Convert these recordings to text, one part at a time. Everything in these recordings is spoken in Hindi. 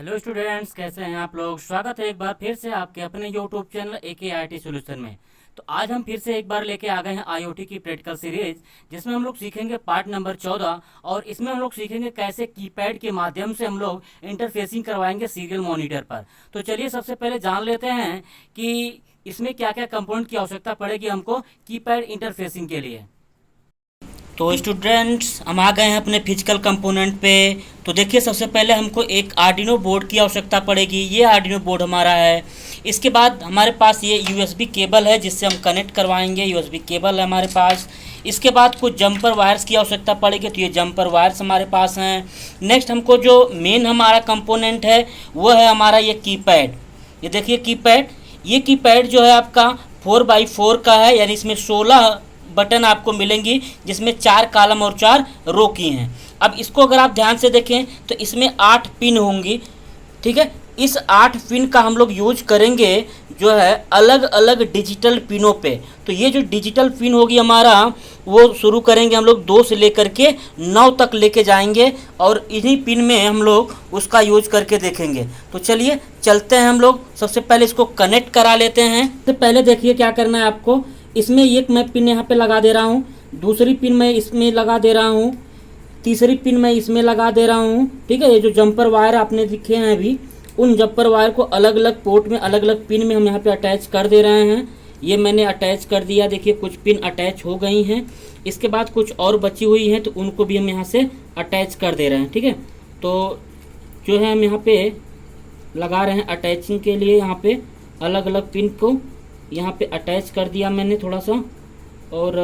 हेलो स्टूडेंट्स, कैसे हैं आप लोग। स्वागत है एक बार फिर से आपके अपने यूट्यूब चैनल AKIT सॉल्यूशन में। तो आज हम फिर से एक बार लेके आ गए हैं IoT की प्रैक्टिकल सीरीज, जिसमें हम लोग सीखेंगे पार्ट नंबर 14। और इसमें हम लोग सीखेंगे कैसे कीपैड के माध्यम से हम लोग इंटरफेसिंग करवाएंगे सीरियल मॉनिटर पर। तो चलिए सबसे पहले जान लेते हैं कि इसमें क्या क्या कंपोनेंट की आवश्यकता पड़ेगी हमको कीपैड इंटरफेसिंग के लिए। तो स्टूडेंट्स, हम आ गए हैं अपने फिजिकल कंपोनेंट पे। तो देखिए, सबसे पहले हमको एक आर्डिनो बोर्ड की आवश्यकता पड़ेगी। ये आर्डिनो बोर्ड हमारा है। इसके बाद हमारे पास ये USB केबल है जिससे हम कनेक्ट करवाएंगे। USB केबल है हमारे पास। इसके बाद कुछ जंपर वायर्स की आवश्यकता पड़ेगी, तो ये जंपर वायर्स हमारे पास हैं। नेक्स्ट हमको जो मेन हमारा कंपोनेंट है वो है हमारा ये कीपैड। ये देखिए कीपैड, ये कीपैड जो है आपका 4x4 का है, यानी इसमें 16 बटन आपको मिलेंगी, जिसमें 4 कॉलम और 4 रो की हैं। अब इसको अगर आप ध्यान से देखें तो इसमें 8 पिन होंगी। ठीक है, इस 8 पिन का हम लोग यूज करेंगे जो है अलग अलग डिजिटल पिनों पे। तो ये जो डिजिटल पिन होगी हमारा, वो शुरू करेंगे हम लोग 2 से लेकर के 9 तक लेके जाएंगे, और इन्हीं पिन में हम लोग उसका यूज करके देखेंगे। तो चलिए चलते हैं हम लोग। सबसे पहले इसको कनेक्ट करा लेते हैं। तो पहले देखिए क्या करना है आपको। इसमें एक मैं पिन यहाँ पे लगा दे रहा हूँ, दूसरी पिन मैं इसमें लगा दे रहा हूँ, तीसरी पिन मैं इसमें लगा दे रहा हूँ। ठीक है, ये जो जंपर वायर आपने दिखे हैं अभी, उन जंपर वायर को अलग अलग पोर्ट में, अलग अलग पिन में हम यहाँ पे अटैच कर दे रहे हैं। ये मैंने अटैच कर दिया। देखिए कुछ पिन अटैच हो गई हैं। इसके बाद कुछ और बची हुई हैं, तो उनको भी हम यहाँ से अटैच कर दे रहे हैं। ठीक है, तो जो है हम यहाँ पे लगा रहे हैं अटैचिंग के लिए। यहाँ पे अलग अलग पिन को यहाँ पे अटैच कर दिया मैंने थोड़ा सा, और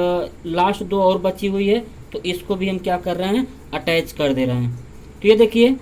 लास्ट 2 और बची हुई है, तो इसको भी हम क्या कर रहे हैं, अटैच कर दे रहे हैं। तो ये देखिए,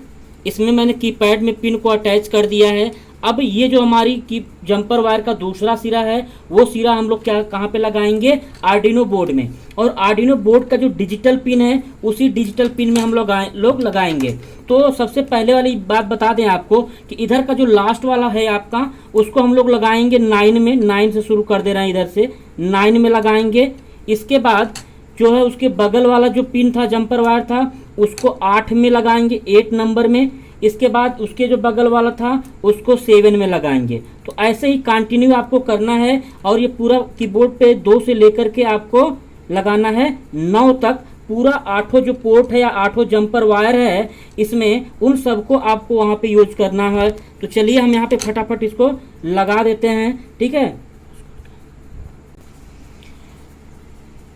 इसमें मैंने कीपैड में पिन को अटैच कर दिया है। अब ये जो हमारी की जंपर वायर का दूसरा सिरा है, वो सिरा हम लोग क्या कहाँ पे लगाएंगे, आर्डिनो बोर्ड में। और आर्डिनो बोर्ड का जो डिजिटल पिन है, उसी डिजिटल पिन में हम लोग लगाएंगे। तो सबसे पहले वाली बात बता दें आपको कि इधर का जो लास्ट वाला है आपका, उसको हम लोग लगाएंगे 9 में। 9 से शुरू कर दे रहे हैं, इधर से 9 में लगाएंगे। इसके बाद जो है उसके बगल वाला जो पिन था, जंपर वायर था, उसको 8 में लगाएंगे, 8 नंबर में। इसके बाद उसके जो बगल वाला था उसको 7 में लगाएंगे। तो ऐसे ही कंटिन्यू आपको करना है, और ये पूरा कीबोर्ड पे 2 से लेकर के आपको लगाना है 9 तक। पूरा 8 जो पोर्ट है या 8 जंपर वायर है, इसमें उन सबको आपको वहाँ पे यूज करना है। तो चलिए हम यहाँ पे फटाफट इसको लगा देते हैं। ठीक है,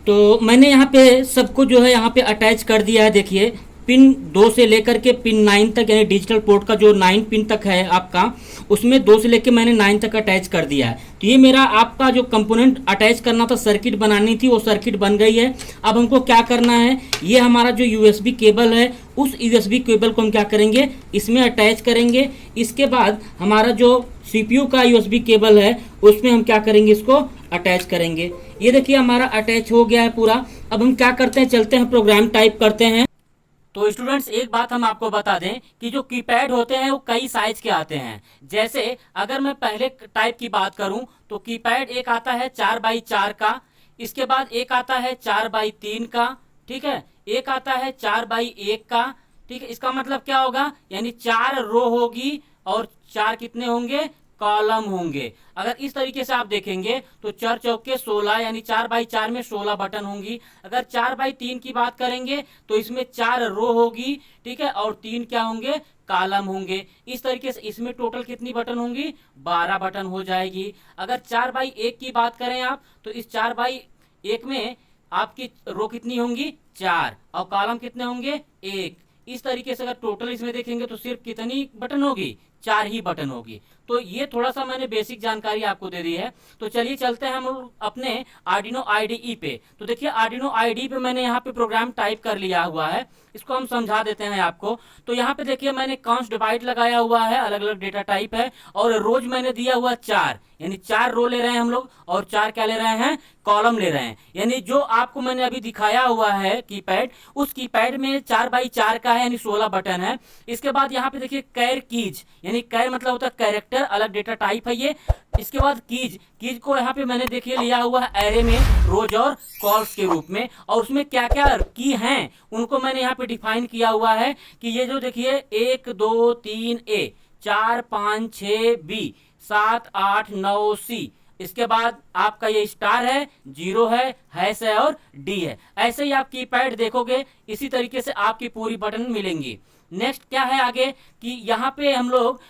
तो मैंने यहाँ पे सबको जो है यहाँ पे अटैच कर दिया है। देखिए पिन 2 से लेकर के पिन 9 तक, यानी डिजिटल पोर्ट का जो 9 पिन तक है आपका, उसमें 2 से लेकर मैंने 9 तक अटैच कर दिया है। तो ये मेरा आपका जो कंपोनेंट अटैच करना था, सर्किट बनानी थी, वो सर्किट बन गई है। अब हमको क्या करना है, ये हमारा जो USB केबल है, उस USB केबल को हम क्या करेंगे, इसमें अटैच करेंगे। इसके बाद हमारा जो CPU का USB केबल है, उसमें हम क्या करेंगे, इसको अटैच करेंगे। ये देखिए हमारा अटैच हो गया है पूरा। अब हम क्या करते हैं, चलते हैं प्रोग्राम टाइप करते हैं। तो स्टूडेंट्स, एक बात हम आपको बता दें कि जो कीपैड होते हैं वो कई साइज के आते हैं। जैसे अगर मैं पहले टाइप की बात करूं तो कीपैड एक आता है 4x4 का, इसके बाद एक आता है 4x3 का, ठीक है, एक आता है 4x1 का। ठीक है, इसका मतलब क्या होगा, यानी 4 रो होगी और 4 कितने होंगे, कॉलम होंगे। अगर इस तरीके से आप देखेंगे तो 4 चौके 16, यानी 4x4 में 16 बटन होंगी। अगर 4x3 की बात करेंगे तो इसमें 4 रो होगी, ठीक है, और 3 क्या होंगे, कॉलम होंगे। इस तरीके से इसमें टोटल कितनी बटन होंगी, 12 बटन हो जाएगी। अगर 4x1 की बात करें आप, तो इस 4x1 में आपकी रो कितनी होंगी, 4, और कॉलम कितने होंगे, 1। इस तरीके से अगर टोटल इसमें देखेंगे तो सिर्फ कितनी बटन होगी, 4 ही बटन होगी। तो ये थोड़ा सा मैंने बेसिक जानकारी आपको दे दी है। तो चलिए चलते हैं हम अपने आर्डिनो IDE पे। तो देखिए आर्डिनो IDE पे मैंने यहाँ पे प्रोग्राम टाइप कर लिया हुआ है, इसको हम समझा देते हैं आपको। तो यहाँ पे देखिए मैंने काउंट डिवाइड लगाया हुआ है, अलग अलग डेटा टाइप है, और रोज मैंने दिया हुआ 4, यानी 4 रो ले रहे हैं हम लोग, और 4 क्या ले रहे हैं, कॉलम ले रहे हैं। यानी जो आपको मैंने अभी दिखाया हुआ है कीपैड, उस कीपैड में 4x4 का है, यानी 16 बटन है। इसके बाद यहाँ पे देखिए कैर कीज, यानी कैर मतलब होता है कैरेक्टर, अलग डेटा टाइप है ये। इसके बाद कीज को यहाँ पे मैंने देखिए लिया हुआ है एरे में, रोज और कॉल्स के रूप में, और उसमें क्या क्या की हैं उनको मैंने यहाँ पे डिफाइन किया हुआ है कि ये जो देखिए 1 2 3 ए 456B 789C। इसके बाद आपका ये स्टार है, जीरो है, हैश है और डी है। ऐसे ही आप कीपैड देखोगे, इसी तरीके से आपकी पूरी बटन मिलेंगी। नेक्स्ट क्या है आगे कि यहाँ पे हम लोग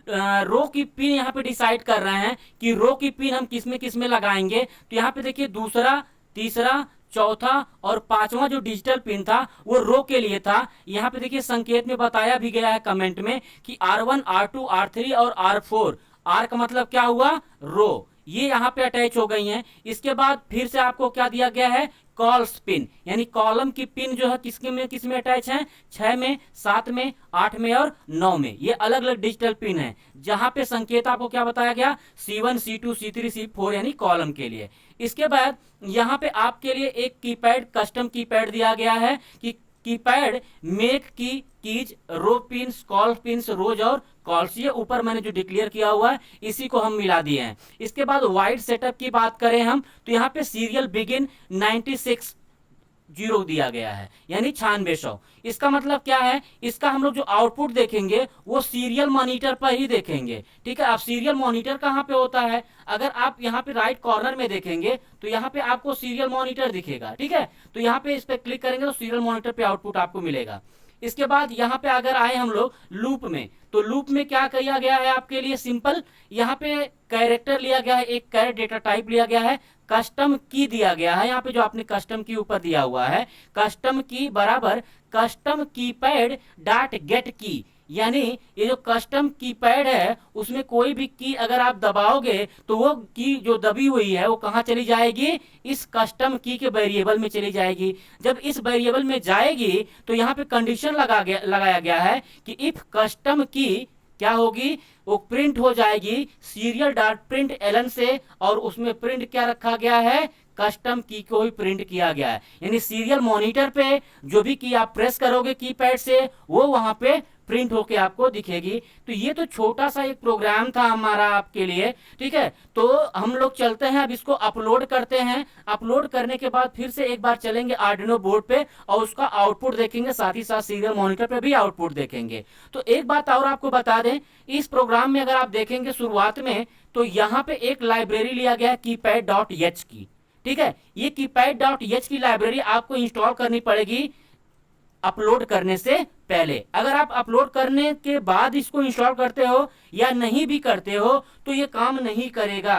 रो की पिन यहाँ पे डिसाइड कर रहे हैं कि रो की पिन हम किस में लगाएंगे। तो यहाँ पे देखिए दूसरा, तीसरा, चौथा और पांचवा जो डिजिटल पिन था वो रो के लिए था। यहाँ पे देखिए संकेत में बताया भी गया है कमेंट में कि R1, R2, R3 और R4। R का मतलब क्या हुआ, रो, ये यहाँ पे अटैच हो गई हैं। इसके बाद फिर से आपको क्या दिया गया है, कॉल्स पिन, यानी कॉलम की पिन जो है किस में अटैच है, 6 में, 7 में, 8 में और 9 में। ये अलग अलग डिजिटल पिन है, जहां पे संकेत आपको क्या बताया गया, C1, C2, C3, C4 यानी कॉलम के लिए। इसके बाद यहाँ पे आपके लिए एक कीपैड, कस्टम कीपैड दिया गया है कि कीपैड मेक की कीज रो पिन्स, कॉल पिन्स, रोज और कॉल्स, ये ऊपर मैंने जो डिक्लेयर किया हुआ है इसी को हम मिला दिए हैं। इसके बाद वाइड सेटअप की बात करें हम तो यहाँ पे सीरियल बिगिन 96 जीरो दिया गया है, यानी 9600। इसका मतलब क्या है, इसका हम लोग जो आउटपुट देखेंगे वो सीरियल मॉनिटर पर ही देखेंगे। ठीक है, अब सीरियल मॉनिटर कहाँ पे होता है, अगर आप यहाँ पे राइट कॉर्नर में देखेंगे तो यहाँ पे आपको सीरियल मॉनिटर दिखेगा। ठीक है, तो यहाँ पे इस पे क्लिक करेंगे तो सीरियल मॉनिटर पे आउटपुट आपको मिलेगा। इसके बाद यहाँ पे अगर आए हम लोग लूप में, तो लूप में क्या किया गया है आपके लिए, सिंपल यहाँ पे कैरेक्टर लिया गया है, एक कैरेक्टर डेटा टाइप लिया गया है, कस्टम की दिया गया है। यहाँ पे जो आपने कस्टम की ऊपर दिया हुआ है, कस्टम की बराबर कस्टम कीपैड डॉट गेट की, यानी ये जो कस्टम कीपैड है उसमें कोई भी की अगर आप दबाओगे तो वो की जो दबी हुई है वो कहाँ चली जाएगी, इस कस्टम की के वेरिएबल में चली जाएगी। जब इस वेरिएबल में जाएगी तो यहाँ पे कंडीशन लगाया गया है कि इफ कस्टम की क्या होगी, वो प्रिंट हो जाएगी सीरियल डॉट प्रिंट एलन से, और उसमें प्रिंट क्या रखा गया है, कस्टम की को ही प्रिंट किया गया है। यानी सीरियल मॉनिटर पे जो भी की आप प्रेस करोगे कीपैड से वो वहां पे प्रिंट होके आपको दिखेगी। तो ये तो छोटा सा एक प्रोग्राम था हमारा आपके लिए। ठीक है, तो हम लोग चलते हैं अब इसको अपलोड करते हैं। अपलोड करने के बाद फिर से एक बार चलेंगे आर्डिनो बोर्ड पे और उसका आउटपुट देखेंगे, साथ ही साथ सीरियल मॉनिटर पे भी आउटपुट देखेंगे। तो एक बात और आपको बता दें, इस प्रोग्राम में अगर आप देखेंगे शुरुआत में तो यहाँ पे एक लाइब्रेरी लिया गया है कीपैड डॉट एच की। ठीक है, ये कीपैड डॉट एच की लाइब्रेरी आपको इंस्टॉल करनी पड़ेगी अपलोड करने से पहले। अगर आप अपलोड करने के बाद इसको इंस्टॉल करते हो या नहीं भी करते हो तो ये काम नहीं करेगा।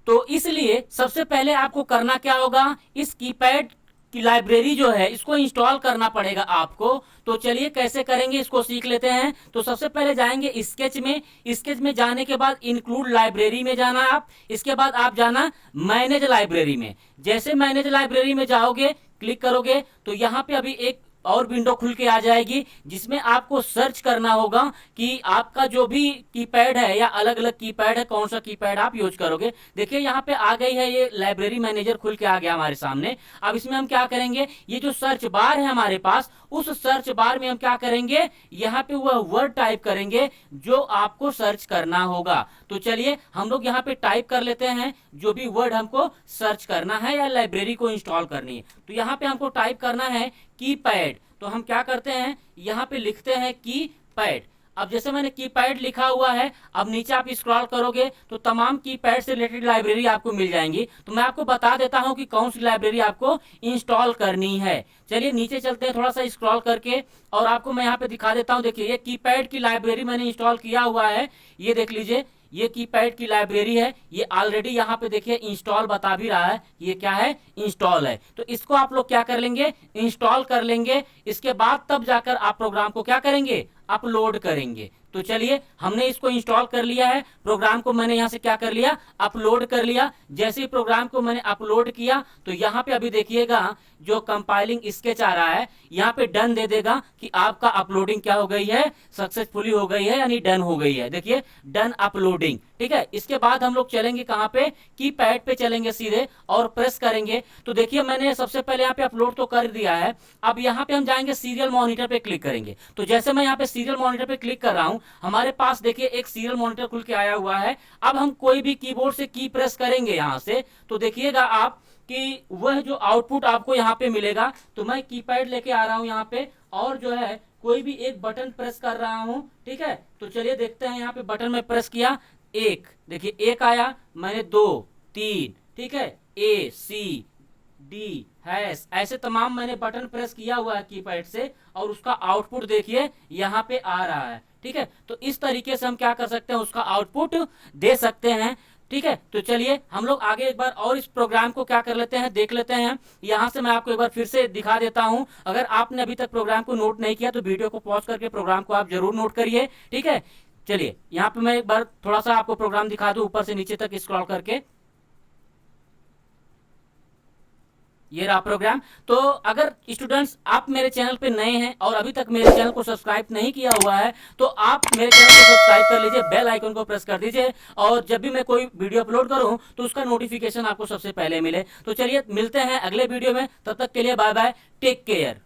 तो इसलिए सबसे पहले आपको करना क्या होगा, इस कीपैड की लाइब्रेरी जो है इसको इंस्टॉल करना पड़ेगा आपको। तो चलिए कैसे करेंगे इसको सीख लेते हैं। तो सबसे पहले जाएंगे स्केच में, स्केच में जाने के बाद इंक्लूड लाइब्रेरी में जाना आप। इसके बाद आप जाना मैनेज लाइब्रेरी में। जैसे मैनेज लाइब्रेरी में जाओगे, क्लिक करोगे तो यहाँ पे अभी एक और विंडो खुल के आ जाएगी जिसमें आपको सर्च करना होगा कि आपका जो भी कीपैड है या अलग अलग कीपैड है, कौन सा कीपैड आप यूज करोगे। देखिए यहाँ पे आ गई है, ये लाइब्रेरी मैनेजर खुल के आ गया हमारे सामने। अब इसमें हम क्या करेंगे, ये जो सर्च बार है हमारे पास, उस सर्च बार में हम क्या करेंगे, यहाँ पे वह वर्ड टाइप करेंगे जो आपको सर्च करना होगा। तो चलिए हम लोग यहाँ पे टाइप कर लेते हैं जो भी वर्ड हमको सर्च करना है या लाइब्रेरी को इंस्टॉल करनी है। तो यहाँ पे हमको टाइप करना है कीपैड। तो हम क्या करते हैं, यहाँ पे लिखते हैं कीपैड। अब जैसे मैंने कीपैड लिखा हुआ है, अब नीचे आप स्क्रॉल करोगे तो तमाम कीपैड से रिलेटेड लाइब्रेरी आपको मिल जाएंगी। तो मैं आपको बता देता हूं कि कौन सी लाइब्रेरी आपको इंस्टॉल करनी है। चलिए नीचे चलते हैं थोड़ा सा स्क्रॉल करके और आपको मैं यहाँ पे दिखा देता हूं। देखिए ये कीपैड की लाइब्रेरी मैंने इंस्टॉल किया हुआ है, ये देख लीजिए, ये कीपैड की लाइब्रेरी है। ये ऑलरेडी यहाँ पे देखिए इंस्टॉल बता भी रहा है, ये क्या है, इंस्टॉल है। तो इसको आप लोग क्या कर लेंगे, इंस्टॉल कर लेंगे। इसके बाद तब जाकर आप प्रोग्राम को क्या करेंगे, अपलोड करेंगे। तो चलिए हमने इसको इंस्टॉल कर लिया है, प्रोग्राम को मैंने यहाँ से क्या कर लिया, अपलोड कर लिया। जैसे ही प्रोग्राम को मैंने अपलोड किया तो यहाँ पे अभी देखिएगा जो कंपाइलिंग स्केच आ रहा है, यहाँ पे डन दे देगा कि आपका अपलोडिंग क्या हो गई है, सक्सेसफुली हो गई है, यानी डन हो गई है। देखिए डन अपलोडिंग। ठीक है, इसके बाद हम लोग चलेंगे कहाँ पे, कीपैड पे चलेंगे सीधे और प्रेस करेंगे। तो देखिए मैंने सबसे पहले यहाँ पे अपलोड तो कर दिया है। अब यहाँ पे हम जाएंगे सीरियल मॉनिटर पे क्लिक करेंगे। तो जैसे मैं यहाँ पे सीरियल मॉनिटर पे क्लिक कर रहा हूँ, हमारे पास देखिए एक सीरियल मॉनिटर खुल के आया हुआ है। अब हम कोई भी कीबोर्ड से की प्रेस करेंगे यहाँ से, तो देखिएगा आप कि वह जो आउटपुट आपको यहाँ पे मिलेगा। तो मैं कीपैड लेके आ रहा हूँ यहाँ पे और जो है कोई भी एक बटन प्रेस कर रहा हूँ, ठीक है। तो चलिए देखते हैं, यहाँ पे बटन में प्रेस किया, एक, देखिए एक आया, मैंने दो, तीन, ठीक है, ए सी डी हैश, ऐसे तमाम मैंने बटन प्रेस किया हुआ है कीपैड से और उसका आउटपुट देखिए यहाँ पे आ रहा है, ठीक है। तो इस तरीके से हम क्या कर सकते हैं, उसका आउटपुट दे सकते हैं, ठीक है। तो चलिए हम लोग आगे एक बार और इस प्रोग्राम को क्या कर लेते हैं, देख लेते हैं। यहाँ से मैं आपको एक बार फिर से दिखा देता हूँ। अगर आपने अभी तक प्रोग्राम को नोट नहीं किया तो वीडियो को पॉज करके प्रोग्राम को आप जरूर नोट करिए, ठीक है। चलिए यहाँ पे मैं एक बार थोड़ा सा आपको प्रोग्राम दिखा दूं, ऊपर से नीचे तक स्क्रॉल करके। ये रहा प्रोग्राम। तो अगर स्टूडेंट्स आप मेरे चैनल पे नए हैं और अभी तक मेरे चैनल को सब्सक्राइब नहीं किया हुआ है तो आप मेरे चैनल को सब्सक्राइब कर लीजिए, बेल आइकन को प्रेस कर दीजिए और जब भी मैं कोई वीडियो अपलोड करूं तो उसका नोटिफिकेशन आपको सबसे पहले मिले। तो चलिए मिलते हैं अगले वीडियो में, तब तक के लिए बाय बाय, टेक केयर।